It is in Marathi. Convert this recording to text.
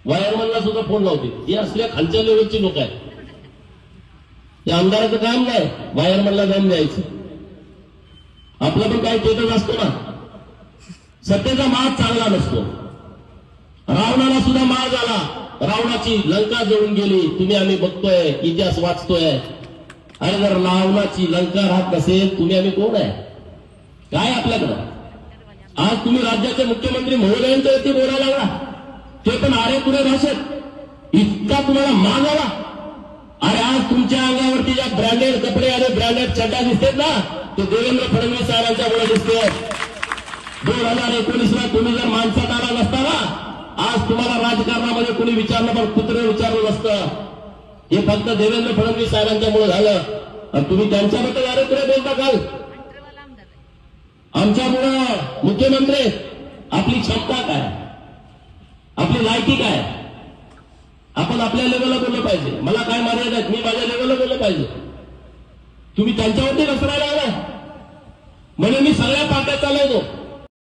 वायरमनला सुद्धा फोन लावते. हे असल्या खालच्या लेवलची लोक आहेत. या आमदाराचं काम नाही वायरमनला दम द्यायचं. आपलं पण काही पेटच असतो ना. सत्तेचा माज चांगला नसतो. रावणाला सुद्धा माज आला. रावणाची लंका जळून गेली. तुम्ही आम्ही बघतोय, इतिहास वाचतोय. अरे जर रावणाची लंका राहत नसेल, तुम्ही आम्ही कोण आहे? काय आपल्याकडं? आज तुम्ही राज्याचे मुख्यमंत्री महोदयांच्यावरती बोलायला लागला, ते पण आरेपुरे भाषेत. इतका तुम्हाला मान आला. अरे आज तुमच्या अंगावरती ज्या ब्रँडेड कपडे आणि ब्रँडेड चड्डा दिसतात ना, ते देवेंद्र फडणवीस साहेबांच्या मुळे दिसते. 2019ला तुम्ही जर माणसात आला नसता ना, आज तुम्हाला राजकारणामध्ये कोणी विचारलं पण कुत्रे विचारलं नसतं. हे फक्त देवेंद्र फडणवीस साहेबांच्यामुळे झालं. आणि तुम्ही त्यांच्याबद्दल आरेपुरे बोलता काल. आमच्यामुळं मुख्यमंत्री, आपली क्षमता काय, आपली लायकी काय? आपण आपल्या लेवलला बोललं पाहिजे. मला काय मर्यादा आहेत, मी माझ्या लेवलला बोललं पाहिजे. तुम्ही त्यांच्यावरती रचनायला आलाय. म्हणजे मी सगळ्या पार्ट्या चालवतो.